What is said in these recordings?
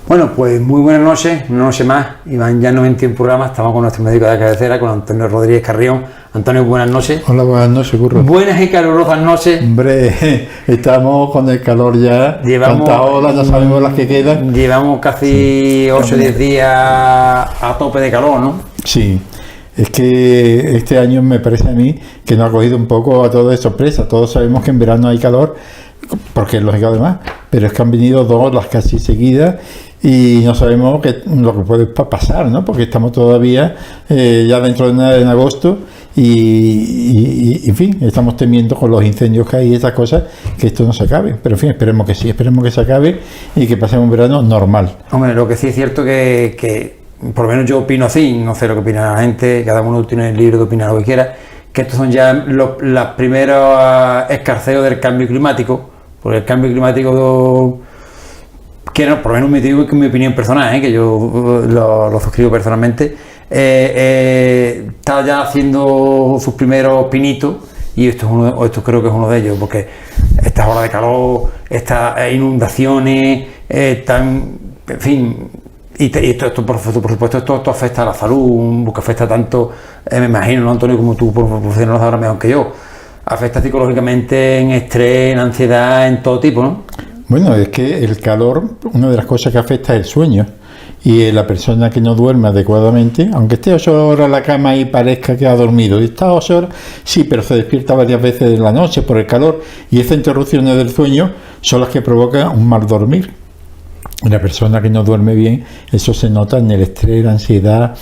Bueno, pues muy buenas noches, una noche más, y van ya 91 programas, estamos con nuestro médico de cabecera, con Antonio Rodríguez Carrión. Antonio, buenas noches. Hola, buenas noches, Curro. Buenas y calurosas noches. Hombre, estamos con el calor ya, tantas olas, ya sabemos las que quedan. Llevamos casi 8 o 10 días a tope de calor, ¿no? Sí, es que este año me parece a mí que nos ha cogido un poco a todos de sorpresa. Todos sabemos que en verano hay calor, porque es lógico además, pero es que han venido 2 olas casi seguidas y no sabemos lo que puede pasar, ¿no? Porque estamos todavía ya dentro de nada en agosto y en fin, estamos temiendo con los incendios que hay y esas cosas que esto no se acabe. Pero en fin, esperemos que sí, esperemos que se acabe y que pasemos un verano normal. Hombre, lo que sí es cierto que por lo menos yo opino así, no sé lo que opina la gente, cada uno tiene el libre de opinar lo que quiera, que estos son ya los primeros escarceos del cambio climático, porque el cambio climático, que no, por lo menos me digo que es mi opinión personal, que yo lo suscribo personalmente, está ya haciendo sus primeros pinitos, y esto creo que es uno de ellos, porque estas olas de calor, estas inundaciones, en fin, y esto por supuesto, esto afecta a la salud, porque afecta tanto, me imagino, ¿no, Antonio? Como tú por profesional lo sabrás mejor que yo, afecta psicológicamente, en estrés, en ansiedad, en todo tipo, ¿no? Bueno, es que el calor, una de las cosas que afecta es el sueño. Y la persona que no duerme adecuadamente, aunque esté 8 horas en la cama y parezca que ha dormido, y está 8 horas, sí, pero se despierta varias veces en la noche por el calor, y esas interrupciones del sueño son las que provocan un mal dormir. La persona que no duerme bien, eso se nota en el estrés, la ansiedad,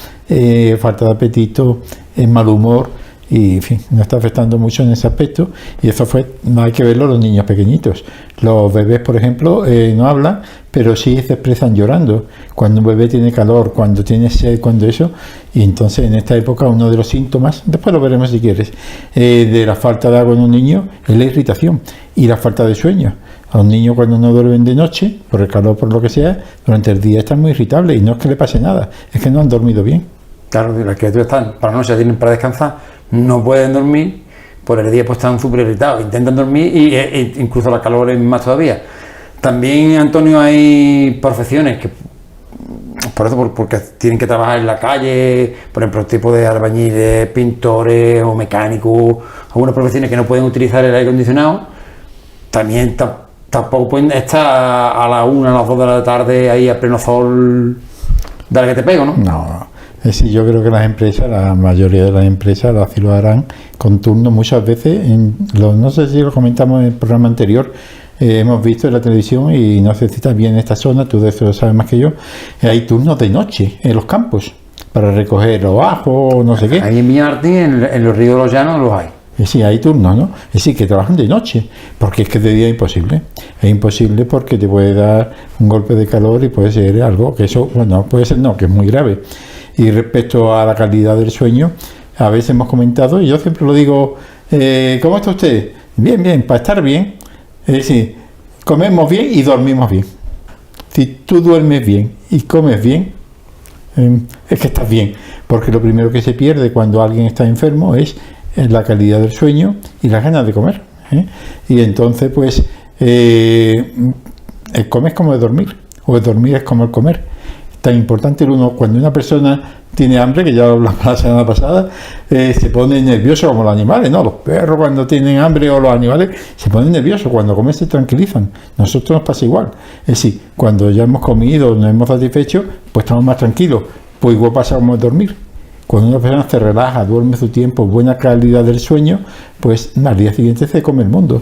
falta de apetito, el mal humor, y en fin, nos está afectando mucho en ese aspecto. Y eso no hay que verlo los niños pequeñitos. Los bebés, por ejemplo, no hablan, pero sí se expresan llorando. Cuando un bebé tiene calor, cuando tiene sed, cuando eso, y entonces en esta época uno de los síntomas, después lo veremos si quieres, de la falta de agua en un niño es la irritación y la falta de sueño. A un niño cuando no duermen de noche, por el calor, por lo que sea, durante el día están muy irritables, y no es que le pase nada, es que no han dormido bien. Claro, las criaturas están para la noche, tienen para descansar, no pueden dormir, por el día pues están súper irritados, intentan dormir e incluso la calor es más todavía. También, Antonio, hay profesiones que, por eso, porque tienen que trabajar en la calle, por ejemplo, el tipo de albañiles, pintores o mecánicos, algunas profesiones que no pueden utilizar el aire acondicionado, también tampoco pueden estar a las 1, a las 2 de la tarde ahí a pleno sol, dale que te pego, ¿no? No. Es decir, yo creo que las empresas, la mayoría de las empresas así lo harán con turnos muchas veces. No sé si lo comentamos en el programa anterior, hemos visto en la televisión, y no sé si está bien en esta zona, tú de eso lo sabes más que yo, hay turnos de noche en los campos para recoger los bajos, no sé qué. Ahí en Villarmartín, en los ríos de los llanos, los hay. Sí, hay turnos, ¿no? Es decir, que trabajan de noche, porque es que de día es imposible. Es imposible porque te puede dar un golpe de calor y puede ser algo que eso, bueno, puede ser no, que es muy grave. Y respecto a la calidad del sueño, a veces hemos comentado, y yo siempre lo digo, ¿cómo está usted? Bien, bien, para estar bien, es decir, comemos bien y dormimos bien. Si tú duermes bien y comes bien, es que estás bien, porque lo primero que se pierde cuando alguien está enfermo es la calidad del sueño y las ganas de comer. Y entonces, pues, el comer es como el dormir, o el dormir es como el comer. Tan importante cuando una persona tiene hambre, que ya lo hablamos la semana pasada, se pone nervioso como los animales, ¿no? Los perros cuando tienen hambre, o los animales se ponen nerviosos, cuando comen se tranquilizan. Nosotros nos pasa igual. Es decir, cuando ya hemos comido, nos hemos satisfecho, pues estamos más tranquilos. Pues igual pasa como el dormir. Cuando una persona se relaja, duerme su tiempo, buena calidad del sueño, pues al día siguiente se come el mundo.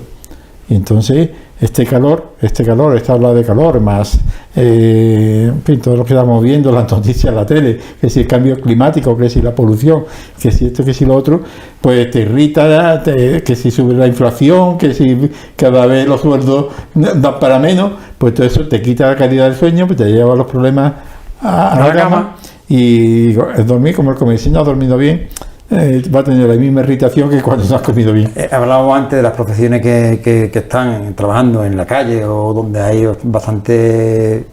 Y entonces este calor, esta ola de calor, más en fin, todo lo que estamos viendo, las noticias, la tele, que si el cambio climático, que si la polución, que si esto, que si lo otro, pues te irrita, que si sube la inflación, que si cada vez los sueldos dan para menos, pues todo eso te quita la calidad del sueño, pues te lleva los problemas a la cama. Y dormir como el comer, si no has dormido bien, va a tener la misma irritación que cuando no has comido bien. Hablábamos antes de las profesiones que están trabajando en la calle, o donde hay bastante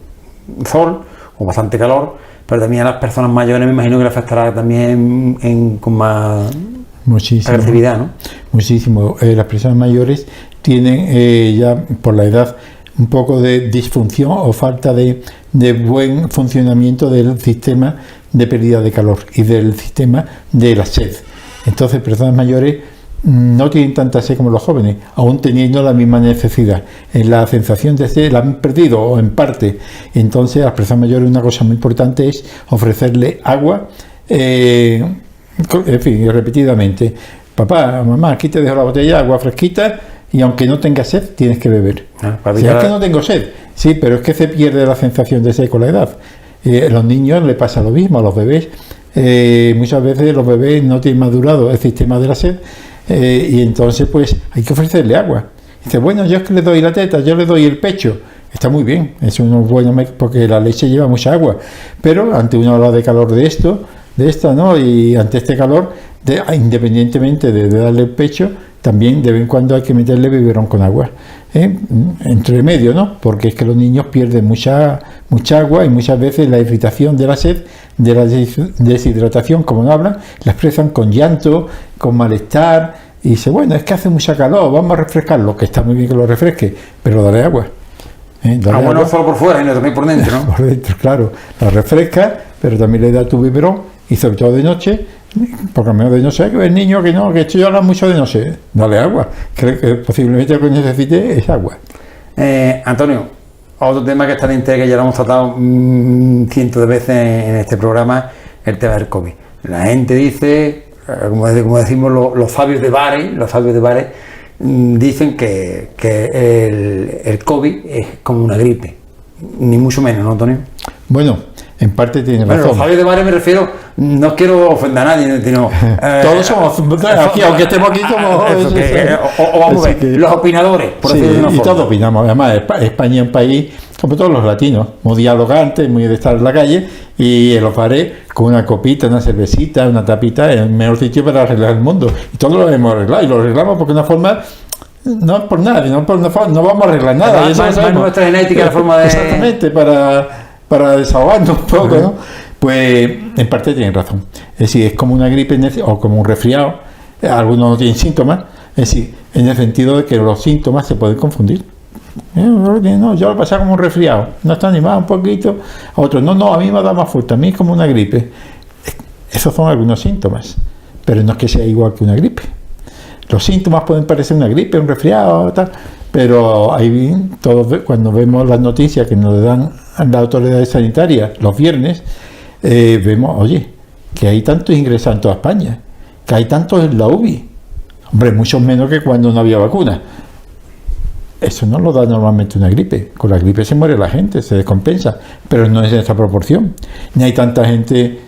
sol o bastante calor, pero también a las personas mayores me imagino que les afectará también con más agresividad, ¿no? Muchísimo. Las personas mayores tienen ya por la edad un poco de disfunción o falta de buen funcionamiento del sistema de pérdida de calor y del sistema de la sed. Entonces, personas mayores no tienen tanta sed como los jóvenes, aún teniendo la misma necesidad. La sensación de sed la han perdido, o en parte. Entonces, a las personas mayores una cosa muy importante es ofrecerle agua, en fin, repetidamente. Papá, mamá, aquí te dejo la botella de agua fresquita y aunque no tengas sed, tienes que beber. Si es que no tengo sed, sí, pero es que se pierde la sensación de sed con la edad. A los niños le pasa lo mismo, a los bebés. Muchas veces los bebés no tienen madurado el sistema de la sed, y entonces pues hay que ofrecerle agua. Dice, bueno, yo es que le doy la teta, yo le doy el pecho. Está muy bien, es uno bueno porque la leche lleva mucha agua, pero ante una ola de calor de esta, ¿no? Y ante este calor, independientemente de darle el pecho, también de vez en cuando hay que meterle biberón con agua, entre medio, ¿no? Porque es que los niños pierden mucha agua y muchas veces la irritación de la sed, de la deshidratación, como no hablan, la expresan con llanto, con malestar, y dice, bueno, es que hace mucha calor, vamos a refrescarlo, que está muy bien que lo refresque, pero dale agua. Agua no solo por fuera, sino también por dentro, ¿no? Por dentro, claro, la refresca, pero también le da tu biberón, y sobre todo de noche, porque a lo mejor de noche, que el niño que no, que esto yo hablo mucho de noche, dale agua, creo que posiblemente lo que necesite es agua. Antonio, otro tema que está en interés, que ya lo hemos tratado cientos de veces en este programa, el tema del COVID. La gente dice, como decimos los sabios de bares, dicen que el COVID es como una gripe, ni mucho menos, ¿no, Antonio? Bueno, en parte tiene razón. Los sabios de bares me refiero, no quiero ofender a nadie, sino... todos somos, aquí, aunque estemos aquí, somos... vamos a ver, los opinadores, por sí, decirlo de una y forma. todos opinamos. Además, España es un país, como todos los latinos, muy dialogante, muy de estar en la calle, y en los bares, con una copita, una cervecita, una tapita, es el mejor sitio para arreglar el mundo. Y todos lo hemos arreglado, y lo arreglamos porque una forma... No es por nadie, no vamos a arreglar nada. Más nuestra genética, la forma de... Exactamente, para desahogarnos un poco, ¿no? Pues en parte tienen razón. Es decir, es como una gripe o como un resfriado. Algunos no tienen síntomas. Es decir, en el sentido de que los síntomas se pueden confundir. No, yo lo pasaba como un resfriado. No está animado un poquito. A otros, no, a mí me da más fuerte. A mí es como una gripe. Esos son algunos síntomas. Pero no es que sea igual que una gripe. Los síntomas pueden parecer una gripe, un resfriado, tal. Pero ahí todos, cuando vemos las noticias que nos dan las autoridades sanitarias los viernes, vemos, oye, que hay tantos ingresados en toda España, que hay tantos en la UBI. Hombre, mucho menos que cuando no había vacuna. Eso no lo da normalmente una gripe. Con la gripe se muere la gente, se descompensa, pero no es en esa proporción. Ni hay tanta gente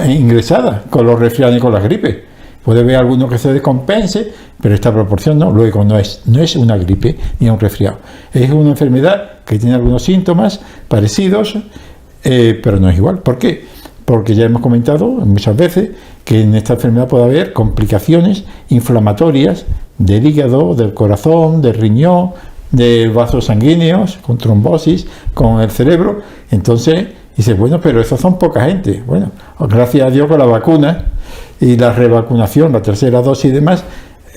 ingresada con los resfriados y con las gripes. Puede haber alguno que se descompense, pero esta proporción no. Luego no es una gripe ni un resfriado. Es una enfermedad que tiene algunos síntomas parecidos, pero no es igual. ¿Por qué? Porque ya hemos comentado muchas veces que en esta enfermedad puede haber complicaciones inflamatorias del hígado, del corazón, del riñón, de vasos sanguíneos, con trombosis, con el cerebro. Entonces, dice, bueno, pero eso son poca gente. Bueno, gracias a Dios con la vacuna y la revacunación, la tercera dosis y demás,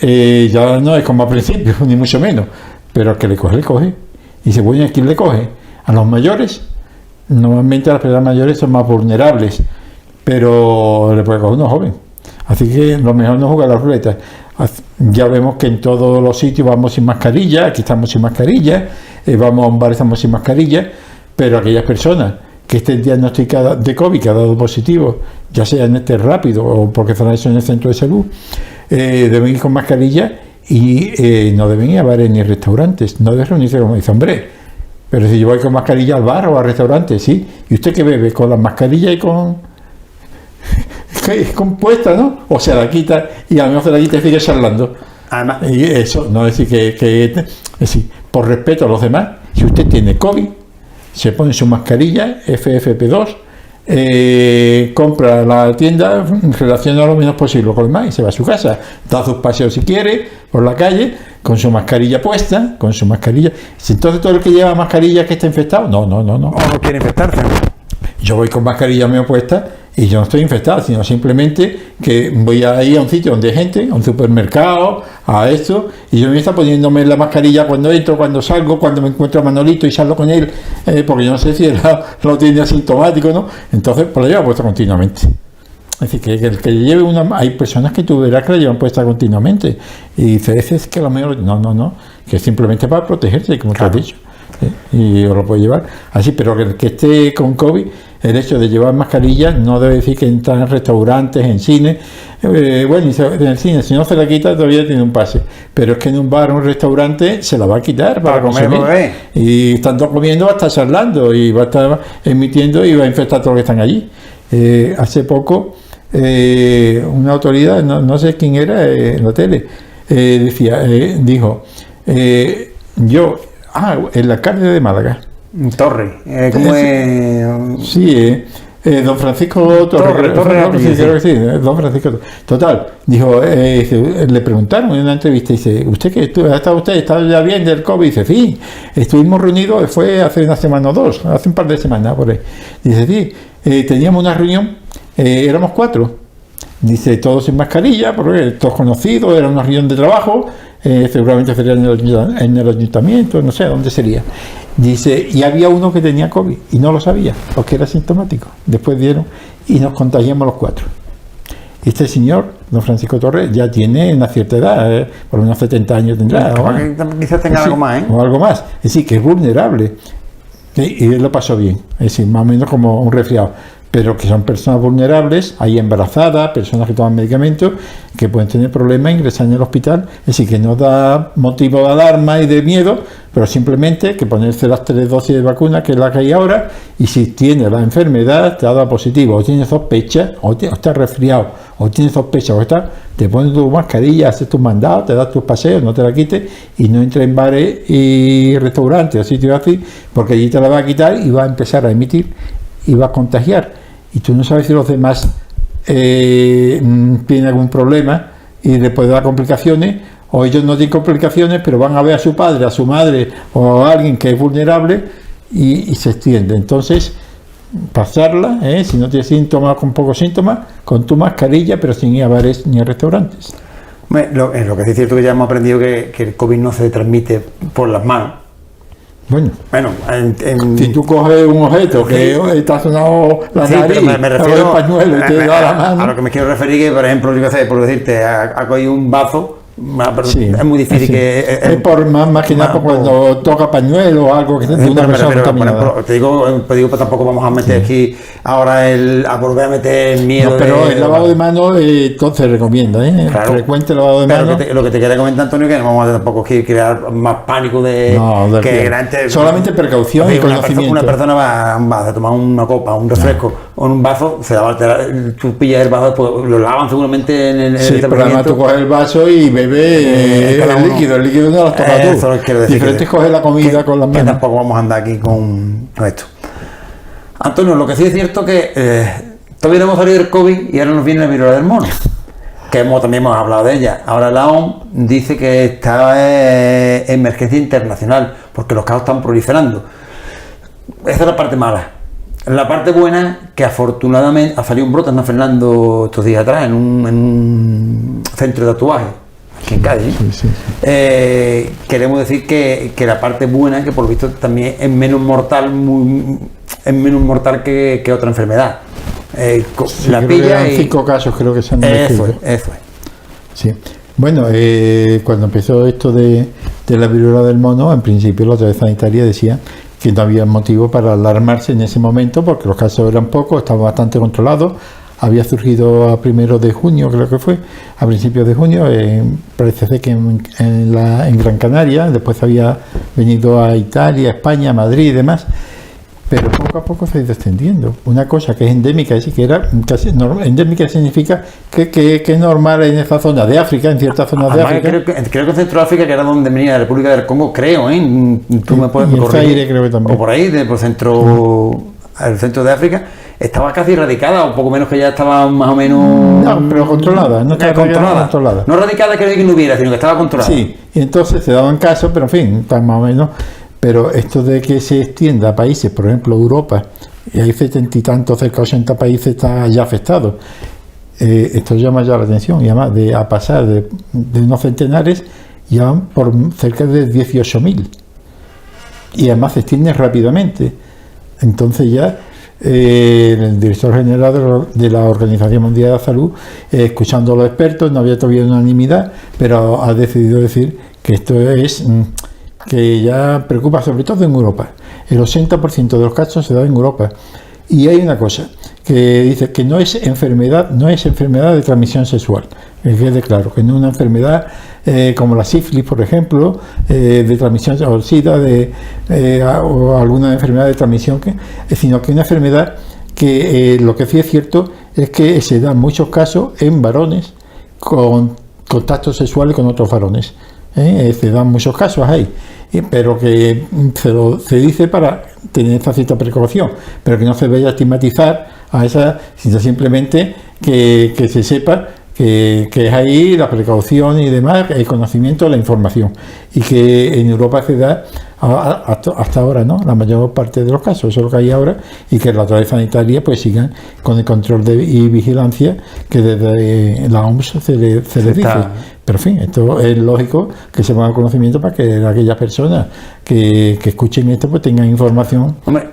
ya no es como al principio, ni mucho menos. Pero al que le coge, le coge. Y dice, bueno, ¿a quién le coge? A los mayores. Normalmente las personas mayores son más vulnerables, pero le puede coger uno joven. Así que lo mejor no jugar a la ruleta. Ya vemos que en todos los sitios vamos sin mascarilla, aquí estamos sin mascarilla, vamos a un bar, estamos sin mascarilla, pero aquellas personas que estén diagnosticadas de COVID, que ha dado positivo, ya sea en este rápido o porque están eso en el centro de salud, deben ir con mascarilla y no deben ir a bares ni restaurantes, no deben reunirse, como dice, hombre, pero si yo voy con mascarilla al bar o al restaurante, sí, ¿y usted qué bebe? ¿Con la mascarilla y con puesta, no? O se la quita y a lo mejor se la quita y sigue charlando. Además, y eso, no es decir es decir, por respeto a los demás, si usted tiene COVID, se pone su mascarilla FFP2, compra la tienda, relaciona lo menos posible con el demás y se va a su casa, da sus paseos si quiere por la calle con su mascarilla puesta, con su mascarilla. Entonces todo el que lleva mascarilla que está infectado, no. O no quiere infectarse. Yo voy con mascarilla medio puesta y yo no estoy infectado, sino simplemente que voy a ir a un sitio donde hay gente, a un supermercado, a esto, y yo me está poniéndome la mascarilla cuando entro, cuando salgo, cuando me encuentro a Manolito y salgo con él, porque yo no sé si lo tiene asintomático, ¿no? Entonces, pues la llevo puesta continuamente. Es decir, que el que lleve hay personas que tú verás que la llevan puesta continuamente, y dices, es que a lo mejor, no, que es simplemente para protegerse, como te has dicho. Y os lo puede llevar así, pero que el que esté con COVID, el hecho de llevar mascarilla no debe decir que entra en restaurantes, en cine, bueno, en el cine si no se la quita todavía tiene un pase, pero es que en un bar o un restaurante se la va a quitar para consumir, y estando comiendo va a estar charlando y va a estar emitiendo y va a infectar a todos los que están allí. Hace poco una autoridad, no sé quién era, en la tele, dijo, el alcalde de Málaga. Torre, ¿cómo es? Sí, don Francisco Torre, creo que sí, don Francisco Torre. Total, dijo, le preguntaron en una entrevista, dice, ¿usted está ya bien del COVID? Dice, sí, estuvimos reunidos, fue hace una semana o dos, hace un par de semanas por ahí. Dice, sí, teníamos una reunión, éramos 4. Dice, todos sin mascarilla, porque todos conocidos, era una reunión de trabajo, seguramente sería en el ayuntamiento, no sé dónde sería. Dice, y había uno que tenía COVID y no lo sabía, porque era sintomático. Después dieron y nos contagiamos los 4. Este señor, don Francisco Torres, ya tiene una cierta edad, por unos 70 años tendrá. Quizás tenga algo más, o algo más. Es decir, que es vulnerable. Y él lo pasó bien, es decir, más o menos como un resfriado. Pero que son personas vulnerables, hay embarazadas, personas que toman medicamentos, que pueden tener problemas, ingresar en el hospital, es decir, que no da motivo de alarma y de miedo, pero simplemente que ponerse las 3 dosis de vacuna, que es la que hay ahora, y si tiene la enfermedad, te ha dado positivo, o tienes sospecha, o estás resfriado, o tienes sospecha, o te pones tu mascarilla, haces tus mandados, te das tus paseos, no te la quites, y no entres en bares y restaurantes o sitios así, porque allí te la va a quitar y va a empezar a emitir y va a contagiar, y tú no sabes si los demás tienen algún problema y le puede dar complicaciones, o ellos no tienen complicaciones pero van a ver a su padre, a su madre o a alguien que es vulnerable y se extiende. Entonces pasarla, si no tienes síntomas, con pocos síntomas, con tu mascarilla, pero sin ir a bares ni a restaurantes. Lo que es cierto que ya hemos aprendido que el COVID no se transmite por las manos. Bueno, si tú coges un objeto que está sonado la nariz, me refiero el pañuelo y te da la mano. A lo que me quiero referir, que por ejemplo, yo qué sé, por decirte, ha cogido un vaso, es muy difícil que... Es por más que nada cuando toca pañuelo o algo que de una persona contaminada. Te digo, pues tampoco vamos a meter aquí ahora a volver a meter miedo. No, pero el lavado de manos se recomienda, claro, frecuente lavado de manos. Lo que te quería comentar, Antonio, que no vamos a tampoco crear más pánico solamente precaución y conocimiento. Una persona va a tomar una copa, un refresco o un vaso, tú pillas el vaso, pues lo lavan seguramente en el pero además tú coges el vaso y bebes el líquido no lo has tocado tú. Diferente es coger la comida con las manos. Que tampoco vamos a andar aquí con esto. Antonio, lo que sí es cierto que todavía no hemos salido del COVID y ahora nos viene la viruela del mono, que también hemos hablado de ella. Ahora la OMS dice que está en emergencia internacional porque los casos están proliferando. Esa es la parte mala. La parte buena, que afortunadamente ha salido un brote en San Fernando estos días atrás, en un centro de tatuaje, aquí en Cádiz. Sí. Queremos decir que la parte buena, que por lo visto también es menos mortal, que otra enfermedad. La pilla y 5 casos creo que se han descrito. Eso es. Sí. Bueno, cuando empezó esto de la viruela del mono, en principio la autoridad sanitaria decía que no había motivo para alarmarse en ese momento porque los casos eran pocos, estaban bastante controlados. Había surgido a 1 de junio, creo que fue, a principios de junio, parece ser que en Gran Canaria, después había venido a Italia, España, Madrid y demás, pero poco a poco se ha ido extendiendo. Una cosa que es endémica, es decir, que era casi endémica significa que es normal en esa zona de África, en ciertas zonas de África. Creo que en Centro África, que era donde venía la República del Congo, creo, tú me puedes corregir, creo que también. O por ahí, el centro de África, estaba casi erradicada, o poco menos que ya estaba más o menos... No, pero controlada, no estaba controlada. No erradicada quiere decir que no hubiera, sino que estaba controlada. Sí, y entonces se daban casos, pero en fin, están más o menos... Pero esto de que se extienda a países, por ejemplo Europa, y hay 70 y tantos, cerca de 80 países está ya afectado. esto llama ya la atención, y además a pasar de unos centenares, ya van por cerca de 18.000. Y además se extiende rápidamente. Entonces ya el director general de la Organización Mundial de la Salud, escuchando a los expertos, no había todavía unanimidad, pero ha decidido decir que esto es que ya preocupa sobre todo en Europa. El 80% de los casos se da en Europa. Y hay una cosa que dice que no es enfermedad de transmisión sexual. Que quede claro, que no es una enfermedad como la sífilis, por ejemplo, de transmisión o SIDA, o alguna enfermedad de transmisión, sino que es una enfermedad que lo que sí es cierto es que se da en muchos casos en varones con contactos sexuales con otros varones. Se dan muchos casos ahí, pero que se dice para tener esta cierta precaución, pero que no se vaya a estigmatizar a esa, sino simplemente que se sepa que es ahí la precaución y demás, el conocimiento, la información, y que en Europa se da hasta ahora, ¿no?, la mayor parte de los casos, eso es lo que hay ahora, y que las autoridades sanitarias pues sigan con el control y vigilancia que desde la OMS se les dice. Pero en fin, esto es lógico que se ponga conocimiento para que aquellas personas que escuchen esto pues tengan información. Hombre,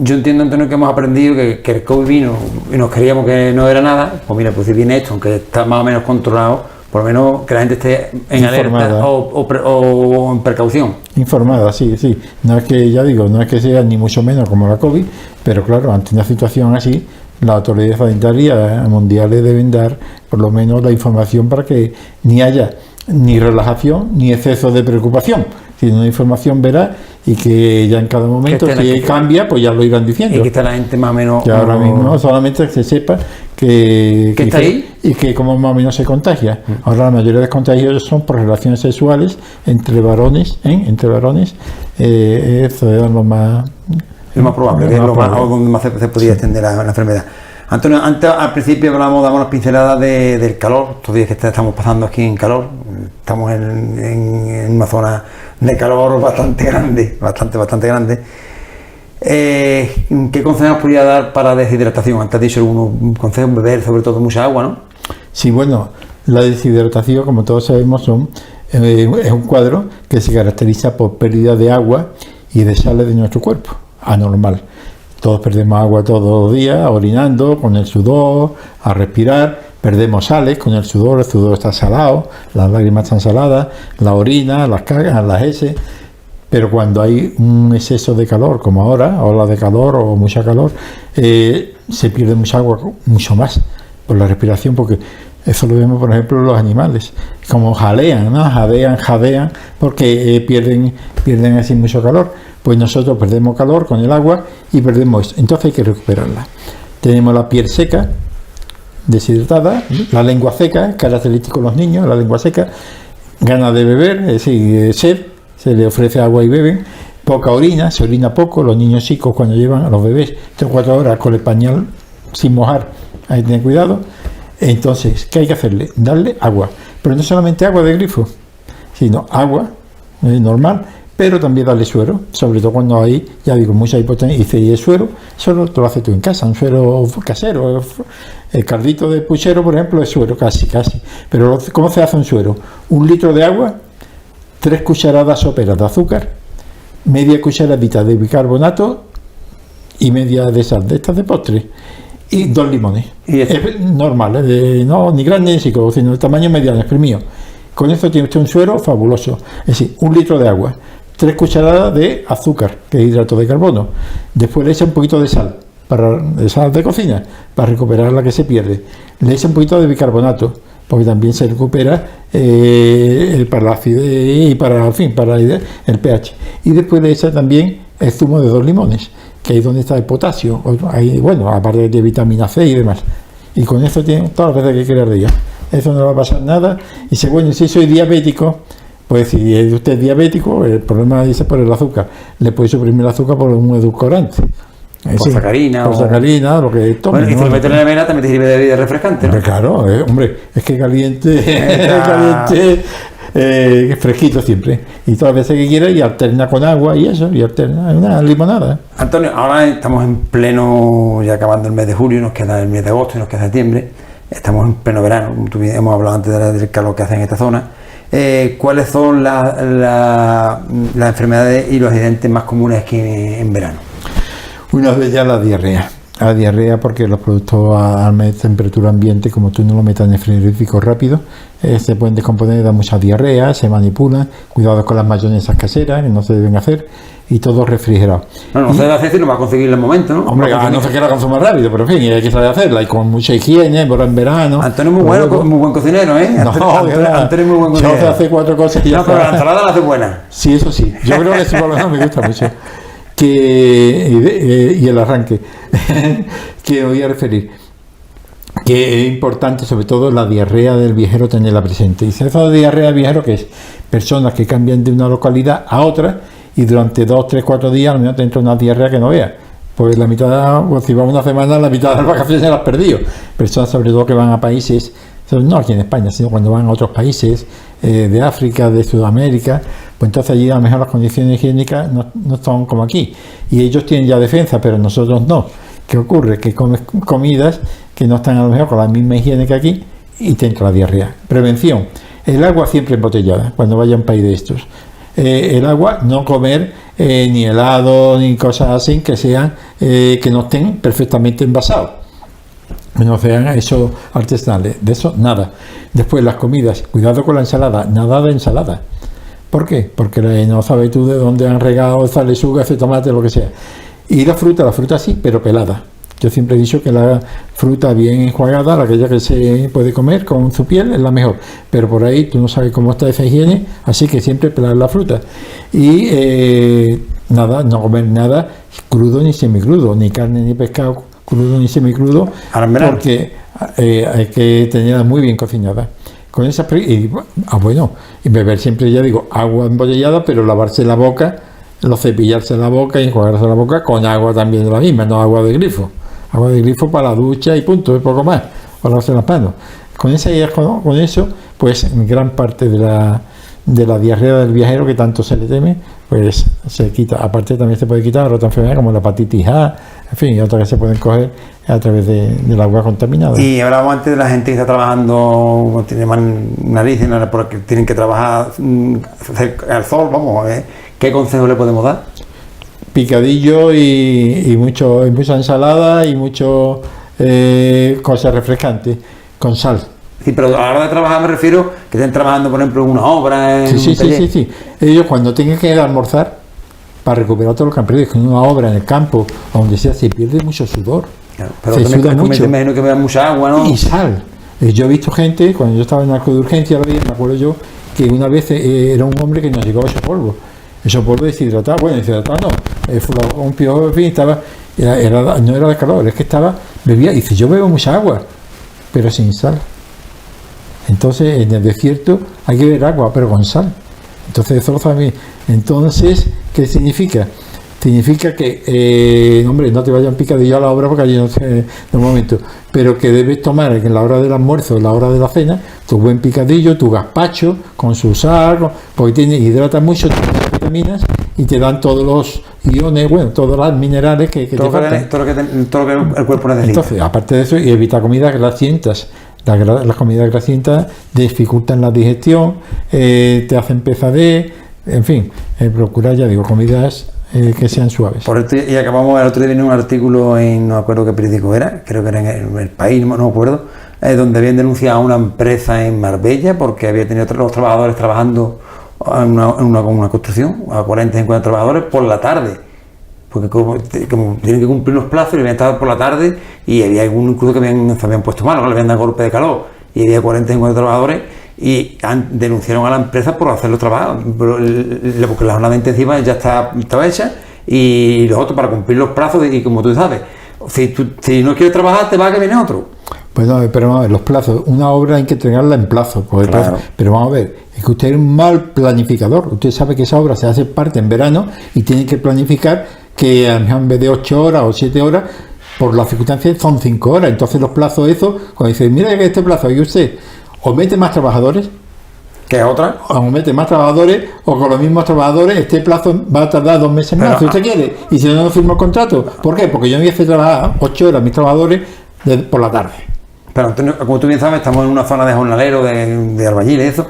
yo entiendo, Antonio, que hemos aprendido que el COVID vino y nos creíamos que no era nada. Pues mira, pues si viene esto, aunque está más o menos controlado, por lo menos que la gente esté en alerta o en precaución. Informada, sí. No es que, ya digo, no es que sea ni mucho menos como la COVID, pero claro, ante una situación así, las autoridades sanitarias mundiales deben dar por lo menos la información para que ni haya ni relajación ni exceso de preocupación, sino una información veraz y que ya en cada momento, si cambia, pues ya lo irán diciendo. Y que está la gente más o menos... Que ahora mismo solamente se sepa que está ahí y que como más o menos se contagia. Ahora la mayoría de los contagios son por relaciones sexuales entre varones, eso es lo más probable, que es lo más, donde más se podía extender la enfermedad. Antonio, antes al principio damos unas pinceladas del calor, estos días que estamos pasando aquí en calor, estamos en una zona de calor bastante grande, bastante grande. ¿Qué consejos podría dar para deshidratación? Antes has dicho algunos consejos, beber sobre todo mucha agua, ¿no? Sí, bueno, la deshidratación, como todos sabemos, es un cuadro que se caracteriza por pérdida de agua y de sales de nuestro cuerpo, anormal. Todos perdemos agua todos los días, orinando, con el sudor, a respirar, perdemos sales con el sudor está salado, las lágrimas están saladas, la orina, las cagas, las heces. Pero cuando hay un exceso de calor, como ahora, ola de calor o mucha calor, se pierde mucha agua, mucho más, por la respiración, porque eso lo vemos, por ejemplo, en los animales, como jalean, ¿no? Jadean, porque pierden así mucho calor. Pues nosotros perdemos calor con el agua y perdemos eso. Entonces hay que recuperarla. Tenemos la piel seca, deshidratada, la lengua seca, característico en los niños, la lengua seca, ganas de beber, es decir, sed, se le ofrece agua y beben, poca orina, se orina poco, los niños chicos cuando llevan a los bebés 3 o 4 horas con el pañal sin mojar, hay que tener cuidado. Entonces, ¿qué hay que hacerle? Darle agua, pero no solamente agua de grifo, sino agua normal, pero también darle suero, sobre todo cuando hay, ya digo, mucha hipotensión, y el suero te lo haces tú en casa, un suero casero, el caldito de puchero, por ejemplo, es suero, casi, pero ¿cómo se hace un suero? 1 litro de agua, 3 cucharadas soperas de azúcar, media cucharadita de bicarbonato y media de sal, de estas de postre, y 2 limones. ¿Y es normal, no ni grande ni chico, sino de tamaño mediano, exprimido. Con esto tiene usted un suero fabuloso. Es decir, 1 litro de agua, 3 cucharadas de azúcar, que es hidrato de carbono. Después le echa un poquito de sal, de sal de cocina, para recuperar la que se pierde. Le echa un poquito de bicarbonato, porque también se recupera para la acidez y para el pH. Y después le echa también el zumo de 2 limones, que es donde está el potasio, ahí, bueno, aparte de vitamina C y demás. Y con eso tiene todas las veces que quiera de ella. Eso no le va a pasar nada. Y dice, bueno, si soy diabético, pues si es usted diabético, el problema dice por el azúcar. Le puede suprimir el azúcar por un edulcorante. Por sacarina. Por sacarina, lo que tome. Bueno, y si lo metes en la vena también te sirve de bebida refrescante, ¿no? Claro, hombre, es que caliente, fresquito siempre. Y todas las veces que quiera, y alterna con agua y eso, y alterna, una limonada. Antonio, ahora estamos en pleno, ya acabando el mes de julio, nos queda el mes de agosto y nos queda septiembre. estamos en pleno verano, hemos hablado antes del calor que hace en esta zona. ¿Cuáles son las enfermedades y los accidentes más comunes aquí en verano? Una de ellas la diarrea. La diarrea porque los productos a temperatura ambiente, como tú no lo metas en el frigorífico rápido, se pueden descomponer, da mucha diarrea, se manipulan. Cuidado con las mayonesas caseras, que no se deben hacer, y todo refrigerado. No se debe hacer si no va a conseguir en el momento, ¿no? Hombre, no se quiera consumir rápido, pero en fin, hay que saber hacerla, y con mucha higiene, en verano. Antonio es muy buen cocinero, ¿eh? Antonio es muy buen cocinero. Yo hace 4 cosas y ya pero la ensalada la hace buena. Sí, eso sí. Yo creo que eso por lo menos me gusta mucho. Y el arranque que voy a referir, que es importante, sobre todo la diarrea del viajero, tenerla presente. Y si esa diarrea del viajero, que es personas que cambian de una localidad a otra y durante 2, 3, 4 días al menos te entra una diarrea que no veas, pues la mitad, pues si va una semana, la mitad de las vacaciones las has perdido. Personas sobre todo que van a países, no aquí en España, sino cuando van a otros países de África, de Sudamérica, pues entonces allí a lo mejor las condiciones higiénicas no son como aquí, y ellos tienen ya defensa, pero nosotros no. ¿Qué ocurre? Que comes comidas que no están a lo mejor con la misma higiene que aquí y te entra la diarrea. Prevención: el agua siempre embotellada cuando vaya a un país de estos. El agua, no comer ni helado ni cosas así que sean que no estén perfectamente envasados, no sean esos artesanales, de eso nada. Después las comidas, cuidado con la ensalada, nada de ensalada. ¿Por qué? Porque no sabes tú de dónde han regado esa lechuga, ese tomate, lo que sea. Y la fruta sí, pero pelada. Yo siempre he dicho que la fruta bien enjuagada, aquella que se puede comer con su piel, es la mejor. Pero por ahí tú no sabes cómo está esa higiene, así que siempre pelar la fruta. Y nada, no comer nada crudo ni semicrudo, ni carne ni pescado crudo ni semicrudo, porque hay que tenerla muy bien cocinada. Con esa y beber siempre, ya digo, agua embotellada, pero lavarse la boca, cepillarse la boca y enjuagarse la boca con agua también de la misma, no agua de grifo. Agua de grifo para la ducha y punto, y poco más, para lavarse las manos. Con eso, pues gran parte de la diarrea del viajero que tanto se le teme, pues se quita. Aparte también se puede quitar otras enfermedades como la hepatitis A, en fin, y otras que se pueden coger a través del agua contaminada. Y hablábamos antes de la gente que está trabajando, tiene más narices, porque tienen que trabajar al sol, vamos, ¿qué consejo le podemos dar? Picadillo y mucha ensalada y mucho cosas refrescantes con sal. Sí, pero a la hora de trabajar me refiero que estén trabajando, por ejemplo, en una obra. Sí. Ellos cuando tienen que almorzar, para recuperar todo lo que han perdido, en una obra, en el campo, donde sea, se pierde mucho sudor. Claro, pero se suda mucho. Me imagino que vean mucha agua, ¿no? Y sal. Yo he visto gente, cuando yo estaba en arco de urgencia, me acuerdo yo, que una vez era un hombre que nos llegó ese polvo. Eso polvo deshidratado, no, fue un piojo, en fin, no era de calor, es que bebía, dice, yo bebo mucha agua, pero sin sal. Entonces, en el desierto hay que beber agua, pero con sal. Entonces, eso lo sabe. Entonces, ¿qué significa? Significa que, no te vayan picadillo a la obra porque allí no sé de momento, pero que debes tomar en la hora del almuerzo, en la hora de la cena, tu buen picadillo, tu gazpacho, con su sal, porque hidrata mucho, te da vitaminas y te dan todos los iones, todos los minerales que te faltan. Todo lo que el cuerpo necesita. Entonces, aparte de eso, y evita comidas grasientas. Las comidas grasientas dificultan la digestión, te hacen pesadez, en fin, procurar, ya digo, comidas que sean suaves. Por esto, y acabamos, el otro día vino un artículo no me acuerdo qué periódico era, creo que era en El País, no me acuerdo, donde habían denunciado a una empresa en Marbella porque había tenido los trabajadores trabajando en una construcción, a 40, 50 trabajadores por la tarde, porque como tienen que cumplir los plazos y habían estado por la tarde y había algunos incluso que se habían puesto mal, le habían dado golpe de calor y había 40, 50 trabajadores y denunciaron a la empresa por hacerlo trabajar, porque la jornada intensiva ya estaba hecha y los otros para cumplir los plazos y como tú sabes, si no quieres trabajar te va a que viene otro. Pues no, pero vamos a ver, los plazos, una obra hay que entregarla en plazo, claro. Pero vamos a ver, es que usted es un mal planificador, usted sabe que esa obra se hace parte en verano y tiene que planificar que a lo mejor en vez de 8 horas o 7 horas, por las circunstancias son 5 horas, entonces los plazos eso, cuando dice, mira que este plazo, y usted o mete más trabajadores, ¿qué otra? O mete más trabajadores, o con los mismos trabajadores, este plazo va a tardar 2 meses más, si usted quiere, y si no firmo el contrato. ¿Por qué? Porque yo me voy a hacer trabajar 8 horas mis trabajadores por la tarde. Pero Antonio, como tú bien sabes, estamos en una zona de jornaleros, de albañiles, eso,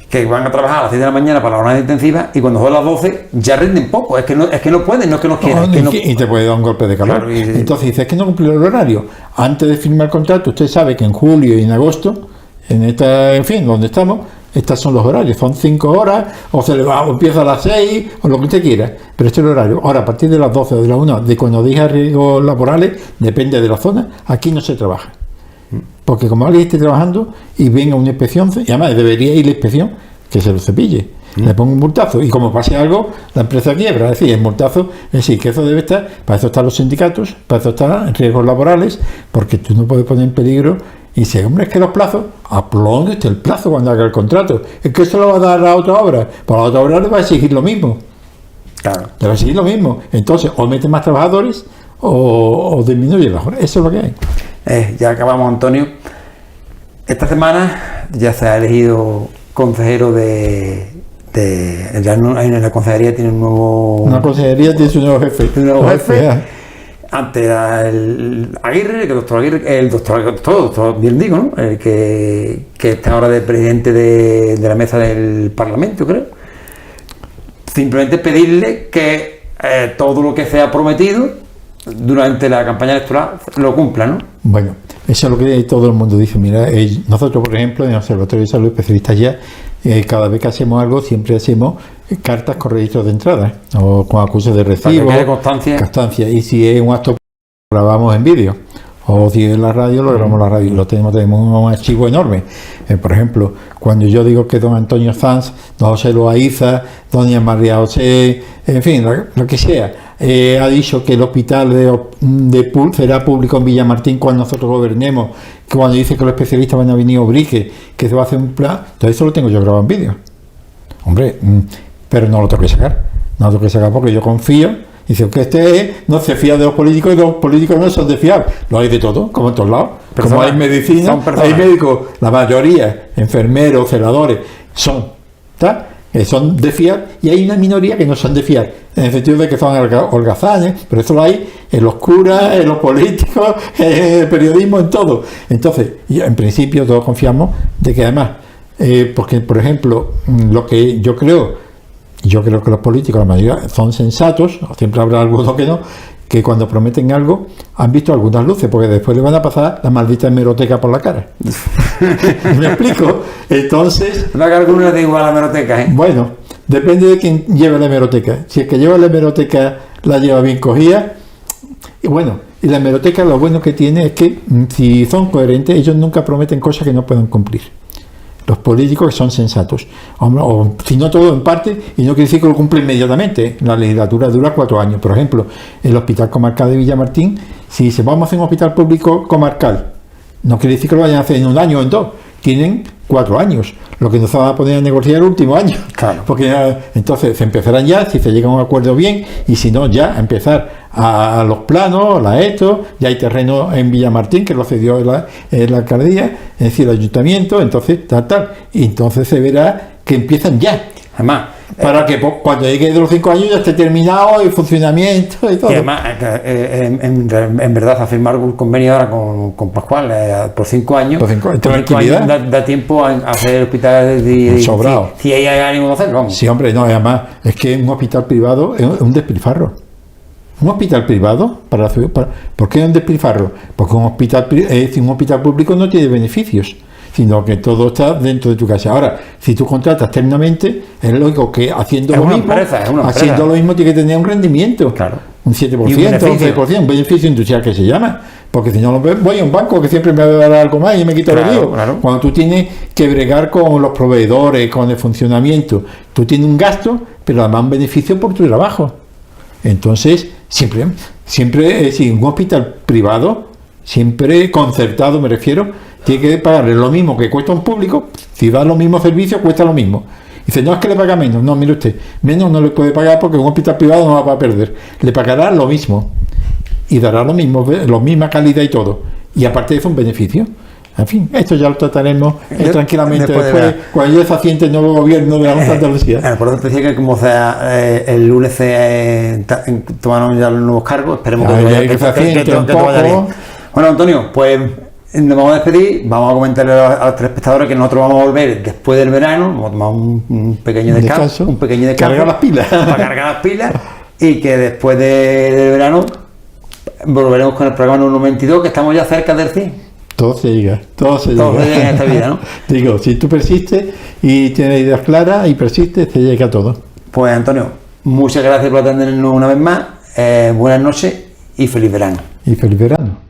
que van a trabajar a las 6 de la mañana para la jornada intensiva y cuando son las 12 ya rinden poco, es que no pueden, no es que no quieran. Y te puede dar un golpe de calor. Claro, entonces dices que no cumple el horario. Antes de firmar el contrato, usted sabe que en julio y en agosto, en fin, donde estamos, estos son los horarios, son 5 horas, o empieza a las 6, o lo que usted quiera, pero este es el horario. Ahora, a partir de las 12 o de la 1, de cuando diga riesgos laborales, depende de la zona, aquí no se trabaja. Porque como alguien esté trabajando y venga una inspección, y además debería ir la inspección, que se lo cepille, le ponga un multazo, y como pase algo, la empresa quiebra. Es decir, el multazo, es decir, que eso debe estar, para eso están los sindicatos, para eso están riesgos laborales, porque tú no puedes poner en peligro. Y dice, hombre, es que los plazos, ¿dónde está el plazo cuando haga el contrato? Es que eso lo va a dar a otra obra, para la otra obra le va a exigir lo mismo. Claro. Le va a exigir lo mismo. Entonces, o mete más trabajadores o disminuye las horas. Eso es lo que hay. Ya acabamos, Antonio. Esta semana ya se ha elegido consejero ya en la consejería tiene un nuevo... Una consejería tiene su nuevo jefe. Un nuevo jefe. Antes era el Aguirre, el doctor bien digo, ¿no? El que está ahora de presidente de la mesa del Parlamento, creo. Simplemente pedirle que todo lo que se ha prometido durante la campaña electoral lo cumpla, ¿no? Bueno, eso es lo que todo el mundo dice. Mira, nosotros, por ejemplo, en el Observatorio de Salud Especialistas ya, cada vez que hacemos algo, siempre hacemos cartas con registros de entrada o con acusos de recibo, constancia. Y si es un acto, lo grabamos en vídeo, o si es la radio, lo grabamos en la radio. Tenemos un archivo enorme. Por ejemplo, cuando yo digo que don Antonio Sanz, don José Loaiza, doña María José, en fin, lo que sea, ha dicho que el hospital será público en Villamartín cuando nosotros gobernemos, que cuando dice que los especialistas van a venir a Obrique, que se va a hacer un plan, todo eso lo tengo yo grabado en vídeo. Hombre, pero no lo tengo que sacar. No lo tengo que sacar porque yo confío. Dice que no se fía de los políticos y los políticos no son de fiar. Lo hay de todo, como en todos lados. Como hay medicina, hay médicos, la mayoría, enfermeros, celadores, son de fiar, y hay una minoría que no son de fiar, en el sentido de que son holgazanes, pero eso lo hay en los curas, en los políticos, en el periodismo, en todo. Entonces, en principio todos confiamos de que además, porque por ejemplo, lo que yo creo que los políticos, la mayoría, son sensatos, siempre habrá algunos que no, que cuando prometen algo han visto algunas luces, porque después le van a pasar la maldita hemeroteca por la cara. ¿Me explico? Entonces... No que algunos de igual a la hemeroteca, ¿eh? Bueno, depende de quién lleve la hemeroteca. Si el que lleva la hemeroteca la lleva bien cogida, y bueno, y la hemeroteca lo bueno que tiene es que si son coherentes, ellos nunca prometen cosas que no pueden cumplir. Los políticos que son sensatos, o si no todo en parte, y no quiere decir que lo cumple inmediatamente. La legislatura dura 4 años. Por ejemplo, el Hospital Comarcal de Villamartín, si se vamos a hacer un hospital público comarcal, no quiere decir que lo vayan a hacer en 1 año o en 2, tienen 4 años, lo que no se va a poner a negociar el último año. Claro. Porque entonces se empezarán ya, si se llega a un acuerdo bien, y si no, ya a empezar a los planos, ya hay terreno en Villamartín que lo cedió la alcaldía, es decir, el ayuntamiento, entonces y entonces se verá que empiezan ya. Además, para que cuando llegue de los 5 años ya esté terminado el funcionamiento y todo. Y además, en verdad, a firmar un convenio ahora con Pascual por 5 años. Por 5 años da tiempo a hacer hospitales sobrado. Si hay ánimo de hacerlo, vamos. Sí, hombre, no, además, es que un hospital privado es un despilfarro. Un hospital privado, ¿por qué es un despilfarro? Porque un hospital público no tiene beneficios, sino que todo está dentro de tu casa. Ahora, si tú contratas tecnamente, es lógico que haciendo lo mismo tiene que tener un rendimiento, claro, un 7%, un 11%, un beneficio industrial que se llama, porque si no voy a un banco que siempre me va a dar algo más y me quito el lío. Claro. Cuando tú tienes que bregar con los proveedores, con el funcionamiento, tú tienes un gasto, pero además un beneficio por tu trabajo. Entonces, siempre un hospital privado, siempre concertado me refiero, tiene que pagarle lo mismo que cuesta un público. Si da los mismos servicios, cuesta lo mismo. Dice, no es que le paga menos. No, mire usted, menos no le puede pagar porque un hospital privado no va a perder. Le pagará lo mismo y dará lo mismo, la misma calidad y todo. Y aparte de eso, un beneficio. En fin, esto ya lo trataremos tranquilamente después cuando ya se asiente el nuevo gobierno de la Junta de Andalucía. Por eso te decía que como sea el lunes se tomaron ya los nuevos cargos, esperemos que te vaya bien. Bueno, Antonio, pues nos vamos a despedir, vamos a comentarle a los telespectadores que nosotros vamos a volver después del verano, vamos a tomar un pequeño descanso, cargar las pilas. Para cargar las pilas, y que después del verano volveremos con el programa número 92, que estamos ya cerca del 100. Todo se llega en esta vida, ¿no? Digo, si tú persistes y tienes ideas claras y persistes, te llega todo. Pues Antonio, muchas gracias por atendernos una vez más, buenas noches y feliz verano. Y feliz verano.